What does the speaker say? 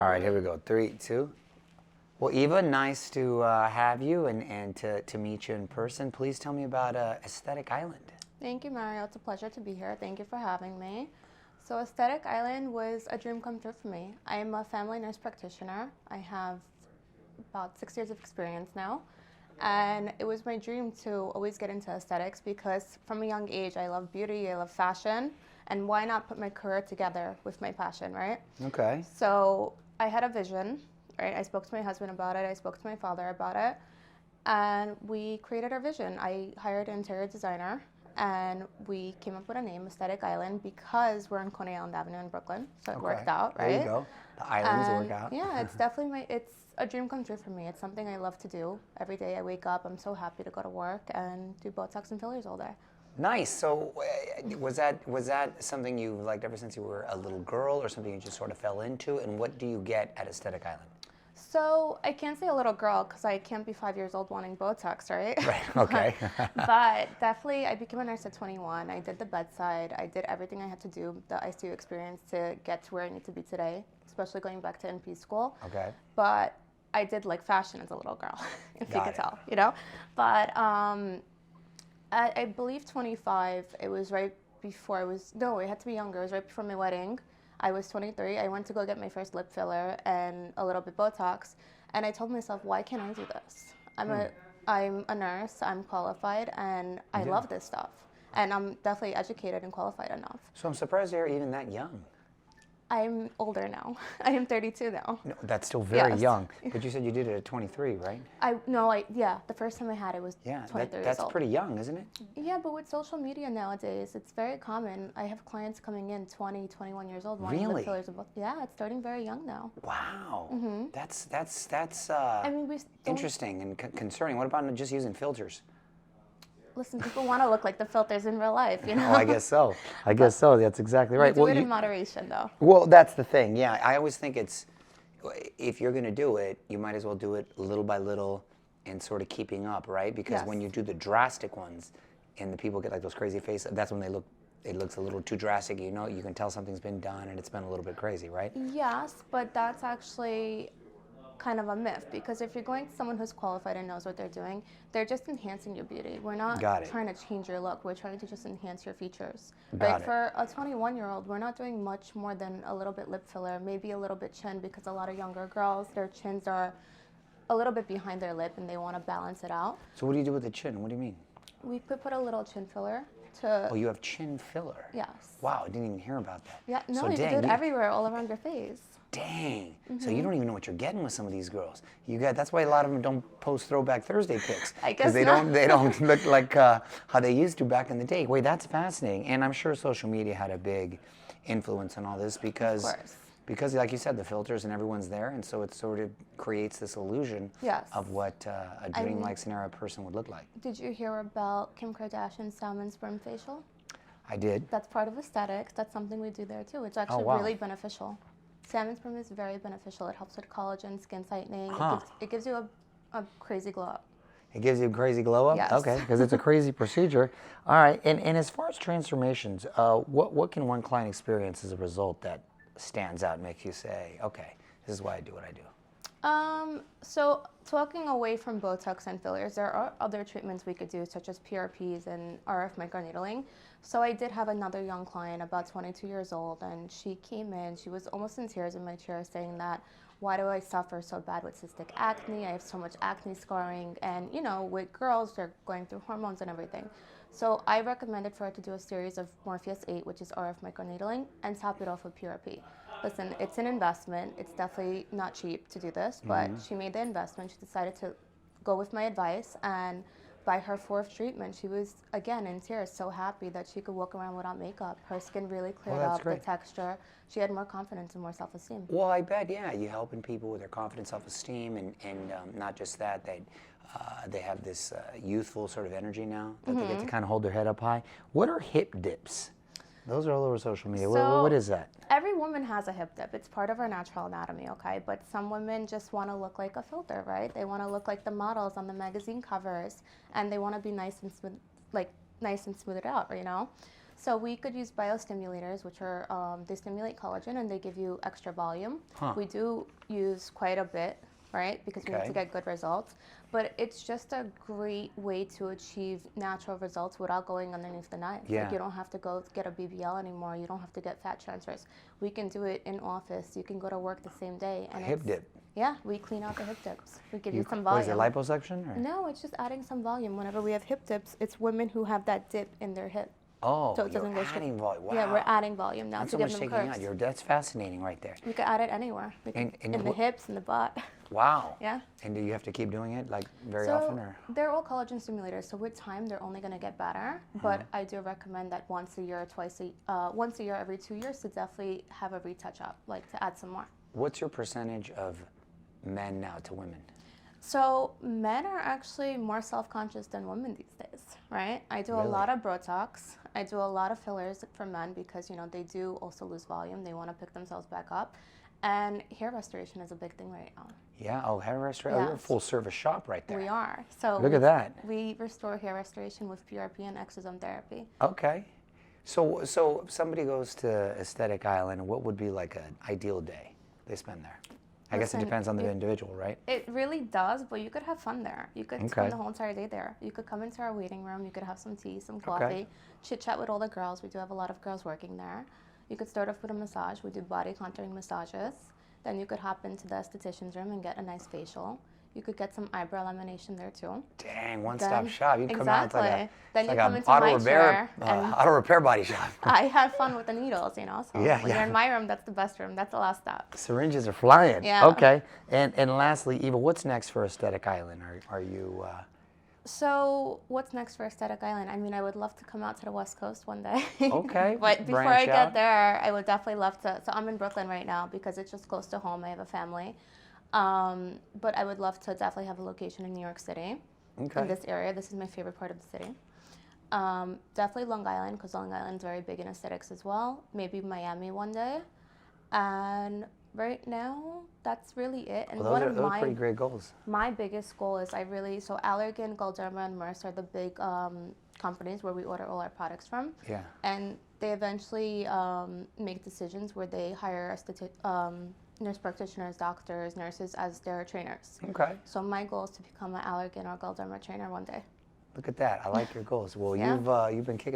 All right, here we go. Three, two. Well, Eva, nice to have you and to meet you in person. Please tell me about Aesthetic Island. Thank you, Mario. It's a pleasure to be here. Thank you for having me. So, Aesthetic Island was a dream come true for me. I am a family nurse practitioner. I have about 6 years of experience now. And it was my dream to always get into aesthetics because from a young age, I love beauty, I love fashion, and why not put my career together with my passion, right? Okay. So, I had a vision, right? I spoke to my husband about it, I spoke to my father about it, and we created our vision. I hired an interior designer and we came up with a name, Aesthetic Island, because we're on Coney Island Avenue in Brooklyn. So it worked out, right? There you go. The islands And work out. yeah, it's definitely it's a dream come true for me. It's something I love to do. Every day I wake up, I'm so happy to go to work and do Botox and fillers all day. Nice. So, was that something you liked ever since you were a little girl, or something you just sort of fell into? And what do you get at Aesthetic Island? So I can't say a little girl because I can't be 5 years old wanting Botox, right? Right. Okay. But definitely, I became a nurse at 21. I did the bedside. I did everything I had to do, the ICU experience, to get to where I need to be today, especially going back to NP school. Okay. But I did like fashion as a little girl, if you Got could it. tell, you know? But I believe 25, it was right before I was, no, it had to be younger. It was right before my wedding. I was 23. I went to go get my first lip filler and a little bit Botox. And I told myself, why can't I do this? I'm a nurse, I'm qualified, and I love this stuff. And I'm definitely educated and qualified enough. So I'm surprised you're even that young. I'm older now. I am 32 now. No, that's still very Yes. young. But you said you did it at 23, right? Yeah, the first time I had it was Yeah, 23 years that's old. pretty young, isn't it? Yeah, but with social media nowadays, it's very common. I have clients coming in 20, 21 years old wanting Really? lip fillers. Yeah, it's starting very young now. Wow. That's I mean, we don't, interesting and concerning. What about just using filters? listen, people want to look like the filters in real life, you know? Oh, I guess so. I guess so. That's exactly right. Do it in moderation, though. Well, that's the thing. Yeah, I always think if you're going to do it, you might as well do it little by little and sort of keeping up, right? Because when Yes. you do the drastic ones and the people get like those crazy faces, that's when it looks a little too drastic. You know, you can tell something's been done and it's been a little bit crazy, right? Yes, but that's actually kind of a myth because if you're going to someone who's qualified and knows what they're doing, they're just enhancing your beauty. We're not Got it. trying to change your look. We're trying to just enhance your features. Got Like it. for a 21-year-old, we're not doing much more than a little bit lip filler, maybe a little bit chin because a lot of younger girls, their chins are a little bit behind their lip and they want to balance it out. So what do you do with the chin? What do you mean? We could put a little chin filler to, Oh, you have chin filler. yes. Wow, I didn't even hear about that. Yeah, no, So you can dang, do it everywhere, all around your face. Dang. So you don't even know what you're getting with some of these girls. That's why a lot of them don't post Throwback Thursday pics. I guess they not. they don't look like how they used to back in the day. Wait, that's fascinating. And I'm sure social media had a big influence on all this because Of course. like you said, the filters and everyone's there, and so it sort of creates this illusion Yes. of what a dreamlike scenario person would look like. Did you hear about Kim Kardashian's salmon sperm facial? I did. That's part of aesthetics. That's something we do there too. It's actually wow. really beneficial. Salmon sperm is very beneficial. It helps with collagen, skin tightening. Huh. It gives you a crazy glow up. It gives you a crazy glow up? Yes. Okay, because it's a crazy procedure. All right, and as far as transformations, what can one client experience as a result that stands out and makes you say, okay, this is why I do what I do? So talking away from Botox and fillers, there are other treatments we could do, such as PRPs and RF microneedling. So I did have another young client, about 22 years old, and she came in, she was almost in tears in my chair saying that, why do I suffer so bad with cystic acne? I have so much acne scarring, and you know, with girls, they're going through hormones and everything. So I recommended for her to do a series of Morpheus 8, which is RF microneedling, and top it off with PRP. Listen, it's an investment. It's definitely not cheap to do this, but she made the investment. She decided to go with my advice, and by her fourth treatment, she was, again, in tears, so happy that she could walk around without makeup. Her skin really cleared that's up, great. the texture. She had more confidence and more self-esteem. Well, I bet, yeah, you're helping people with their confidence, self-esteem, and not just that, they have this youthful sort of energy now that they get to kind of hold their head up high. What are hip dips? Those are all over social media. What is that? Every woman has a hip dip. It's part of our natural anatomy, okay? But some women just want to look like a filter, right? They want to look like the models on the magazine covers, and they want to be nice and smooth, like nice and smoothed out, you know? So we could use biostimulators, which are, they stimulate collagen and they give you extra volume. Huh. We do use quite a bit, right? Because we need Okay. to get good results. But it's just a great way to achieve natural results without going underneath the knife. Yeah. Like you don't have to go get a BBL anymore. You don't have to get fat transfers. We can do it in office. You can go to work the same day. And Hip dip. Yeah, we clean out the hip dips. We give you some What is volume. it, liposuction? Or? No, it's just adding some volume. Whenever we have hip dips, it's women who have that dip in their hip. Oh, So it you're doesn't go straight- adding volume. Wow. Yeah, we're adding volume now That's to so give much them taking curves. out. That's fascinating right there. We could add it anywhere. We could, And in the hips, in the butt. Wow. Yeah. And do you have to keep doing it like very So often, or? they're all collagen stimulators. So with time, they're only going to get better. But I do recommend that once a year, once a year, every 2 years, to definitely have a retouch up, like to add some more. What's your percentage of men now to women? So men are actually more self-conscious than women these days, right? I do a Really? lot of Botox. I do a lot of fillers for men because, you know, they do also lose volume. They want to pick themselves back up. And hair restoration is a big thing right now. Yeah. Oh, hair restoration. Oh, you're a Yes. full service shop right there. We are. So Look at that. We restore hair restoration with PRP and exosome therapy. Okay. So if somebody goes to Aesthetic Island, what would be like an ideal day they spend there? I guess it Listen, depends on the individual, right? It really does, but you could have fun there. You could Okay. spend the whole entire day there. You could come into our waiting room. You could have some tea, some coffee, chit chat with all the girls. We do have a lot of girls working there. You could start off with a massage. We do body contouring massages. Then you could hop into the esthetician's room and get a nice facial. You could get some eyebrow lamination there too. Dang, one-stop Then- shop. You can come out. It's like Exactly. Then it's you like come a into auto my repair, chair and- auto repair body shop. I have fun with the needles, you know. So Yeah, when yeah. you're in my room, that's the best room. That's the last stop. Syringes are flying. Yeah. Okay. And lastly, Eva, what's next for Aesthetic Island? Are you? So what's next for Aesthetic Island? I mean, I would love to come out to the West Coast one day. Okay, But before branch I out. get there, I would definitely love to. So I'm in Brooklyn right now because it's just close to home. I have a family. But I would love to definitely have a location in New York City, Okay. in this area. This is my favorite part of the city. Definitely Long Island, because Long Island's very big in aesthetics as well. Maybe Miami one day. And right now, that's really it. And Well, one those of are my pretty great goals. my biggest goal is so Allergan, Galderma, and Merce are the big companies where we order all our products from. Yeah. And they eventually make decisions where they hire nurse practitioners, doctors, nurses as their trainers. Okay. So my goal is to become an Allergan or Galderma trainer one day. Look at that. I like your goals. Well, Yeah. you've been kicking